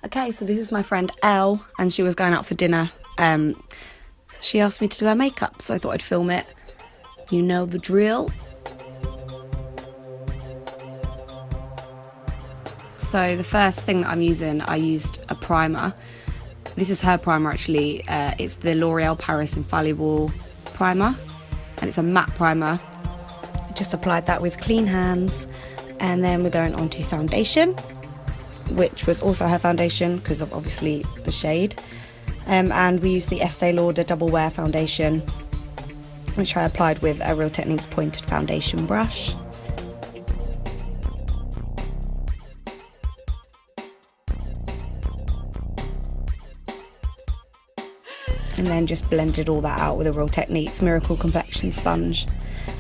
Okay, so this is my friend Elle, and she was going out for dinner. She asked me to do her makeup, so I thought I'd film it. You know the drill. So the first thing that I'm using, I used a primer. This is her primer actually. It's the L'Oreal Paris Infallible primer, and it's a matte primer. I just applied that with clean hands, and then we're going on to foundation, which was also her foundation because of obviously the shade. And we used the Estee Lauder Double Wear Foundation, which I applied with a Real Techniques pointed foundation brush. And then just blended all that out with a Real Techniques Miracle Complexion sponge.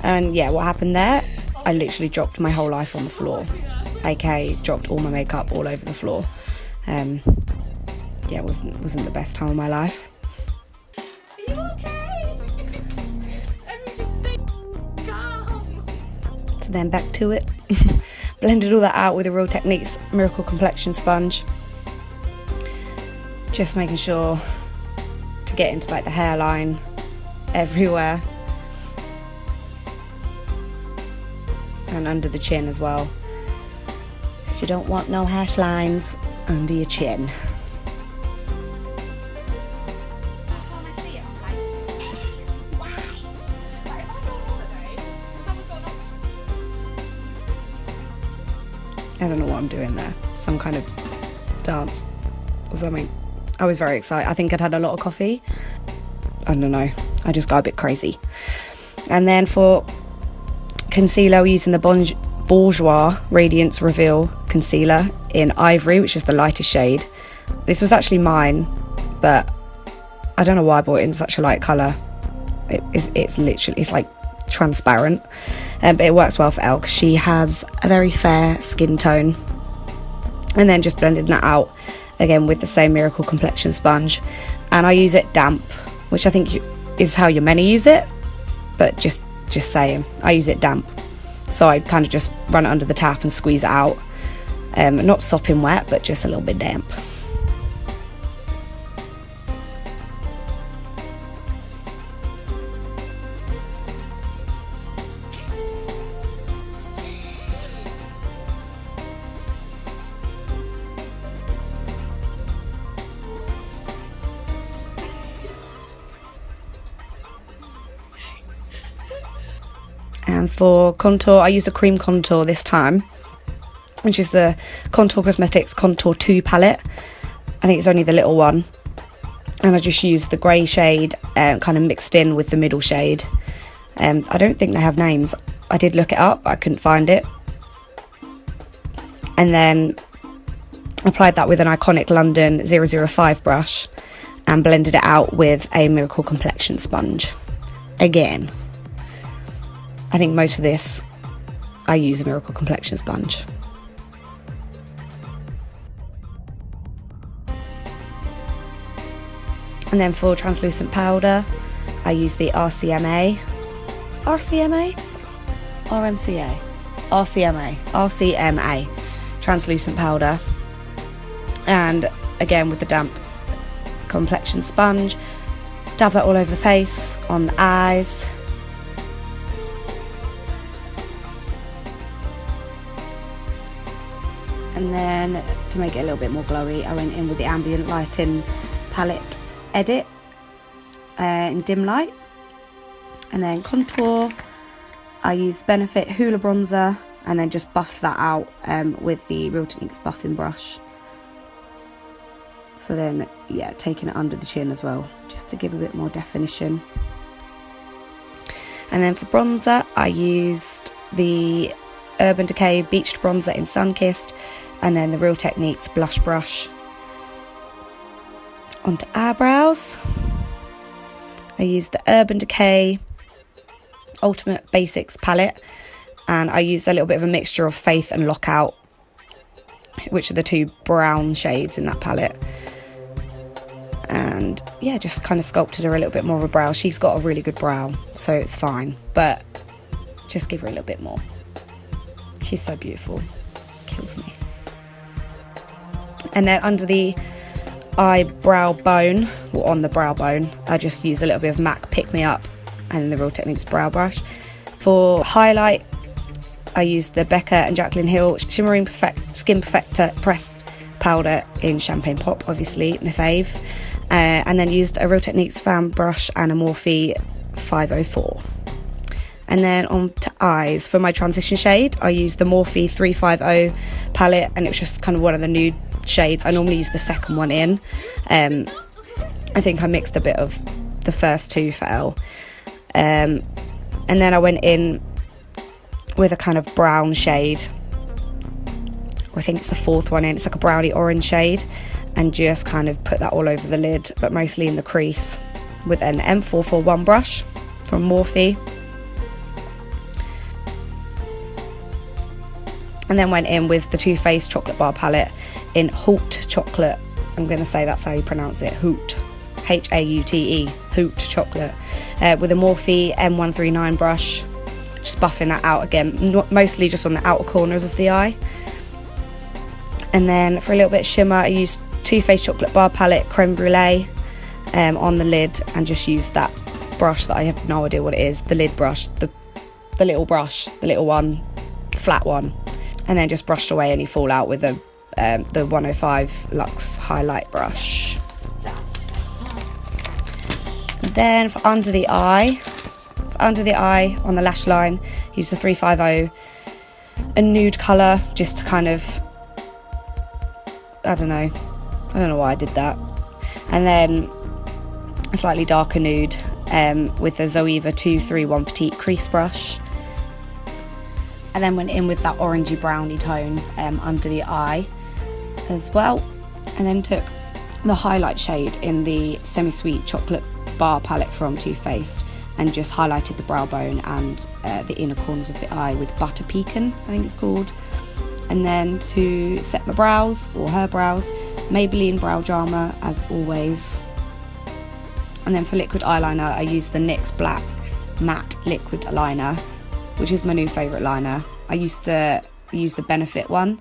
And yeah, what happened there, I literally dropped my whole life on the floor, aka dropped all my makeup all over the floor. Yeah, it wasn't the best time of my life. Are you okay? Everyone just stay calm. So then back to it. Blended all that out with a Real Techniques Miracle Complexion sponge. Just making sure to get into like the hairline everywhere. And under the chin as well. Because you don't want no hash lines under your chin. I don't know what I'm doing there. Some kind of dance or something. I was very excited. I think I'd had a lot of coffee. I don't know. I just got a bit crazy. And then for concealer, we're using the Bourjois Radiance Reveal Concealer in Ivory, which is the lightest shade. This was actually mine, but I don't know why I bought it in such a light colour. It's literally, it's like transparent, but it works well for Elle because she has a very fair skin tone. And then just blending that out again with the same Miracle Complexion sponge, and I use it damp, which I think is how you're meant to use it, but just saying, I use it damp, so I kind of just run it under the tap and squeeze it out, not sopping wet, but just a little bit damp. And for contour, I used a cream contour this time, which is the Contour Cosmetics Contour 2 palette. I think it's only the little one. And I just used the grey shade kind of mixed in with the middle shade. I don't think they have names. I did look it up, but I couldn't find it. And then applied that with an iconic London 005 brush and blended it out with a Miracle Complexion sponge. Again, I think most of this, I use a Miracle Complexion sponge. And then for translucent powder, I use the RCMA. RCMA? RMCA? RCMA translucent powder. And again with the damp complexion sponge, dab that all over the face, on the eyes. And then to make it a little bit more glowy, I went in with the Ambient Lighting Palette Edit in dim light. And then contour, I used Benefit Hoola Bronzer and then just buffed that out with the Real Techniques buffing brush. So then, yeah, taking it under the chin as well, just to give a bit more definition. And then for bronzer, I used the Urban Decay Beached Bronzer in Sunkissed, and then the Real Techniques blush brush onto eyebrows. I used the Urban Decay Ultimate Basics palette, and I used a little bit of a mixture of Faith and Lockout, which are the two brown shades in that palette. And yeah, just kind of sculpted her a little bit more of a brow. She's got a really good brow, so it's fine, but just give her a little bit more. She's so beautiful, kills me. And then under the eyebrow bone, or on the brow bone, I just use a little bit of MAC Pick Me Up and then the Real Techniques brow brush. For highlight, I use the Becca and Jaclyn Hill Shimmering Skin Perfector Pressed Powder in Champagne Pop, obviously my fave. And then used a Real Techniques fan brush and a Morphe 504. And then on to eyes, for my transition shade, I used the Morphe 350 palette, and it was just kind of one of the nude shades. I normally use the second one in. I think I mixed a bit of the first two for Elle. And then I went in with a kind of brown shade. I think it's the fourth one in. It's like a brownie orange shade, and just kind of put that all over the lid, but mostly in the crease, with an M441 brush from Morphe. And then went in with the Too Faced chocolate bar palette in Haute Chocolate. I'm going to say that's how you pronounce it, Haute. Haute, Haute Chocolate. With a Morphe M139 brush. Just buffing that out again, mostly just on the outer corners of the eye. And then for a little bit of shimmer, I used Too Faced chocolate bar palette Creme Brulee on the lid, and just used that brush that I have no idea what it is, the lid brush, the little brush, the little one, flat one. And then just brushed away any fallout with the 105 Luxe highlight brush. And then for under the eye on the lash line, use the 350, a nude colour, just to kind of, I don't know why I did that. And then a slightly darker nude with the Zoeva 231 Petite crease brush. And then went in with that orangey browny tone under the eye as well. And then took the highlight shade in the Semi-Sweet chocolate bar palette from Too Faced, and just highlighted the brow bone and the inner corners of the eye with Butter Pecan, I think it's called. And then to set my brows, or her brows, Maybelline Brow Drama as always. And then for liquid eyeliner, I used the NYX Black Matte Liquid Liner, which is my new favourite liner. I used to use the Benefit one,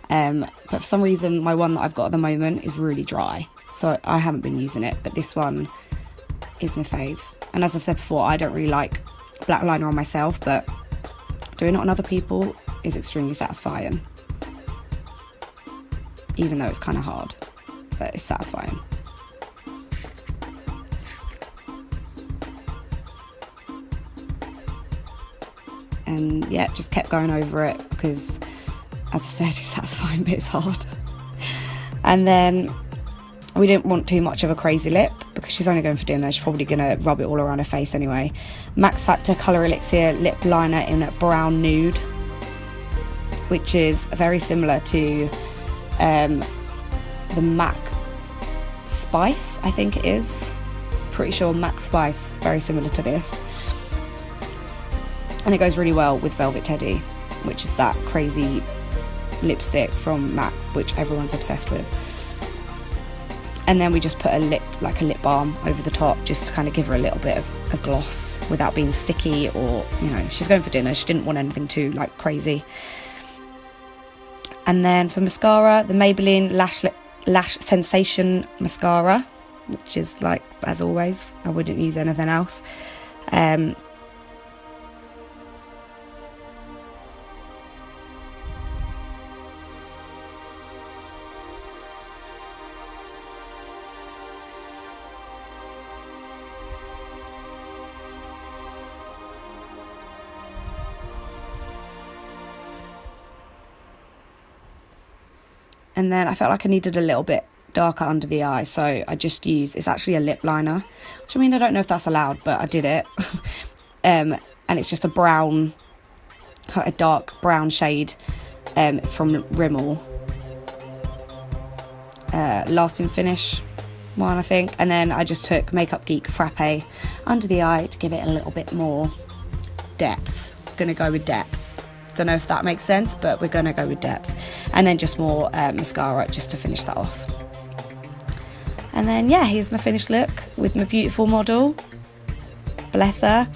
but for some reason my one that I've got at the moment is really dry, so I haven't been using it, but this one is my fave. And as I've said before, I don't really like black liner on myself, but doing it on other people is extremely satisfying, even though it's kind of hard, but it's satisfying. And yeah, just kept going over it because, as I said, it's satisfying, but it's hard. And then we didn't want too much of a crazy lip because she's only going for dinner. She's probably going to rub it all around her face anyway. Max Factor Colour Elixir Lip Liner in Brown Nude, which is very similar to the MAC Spice, I think it is. Pretty sure MAC Spice, very similar to this. And it goes really well with Velvet Teddy, which is that crazy lipstick from MAC, which everyone's obsessed with. And then we just put a lip balm over the top, just to kind of give her a little bit of a gloss without being sticky, or, you know, she's going for dinner, she didn't want anything too like crazy. And then for mascara, the Maybelline Lash Sensation mascara, which is like, as always, I wouldn't use anything else. And then I felt like I needed a little bit darker under the eye, so I just used, it's actually a lip liner, which, I mean, I don't know if that's allowed, but I did it. And it's just a dark brown shade from Rimmel. Lasting Finish one, I think. And then I just took Makeup Geek Frappe under the eye to give it a little bit more depth. Gonna go with depth. Don't know if that makes sense, but we're gonna go with depth. And then just more mascara just to finish that off. And then yeah, here's my finished look with my beautiful model. Bless her.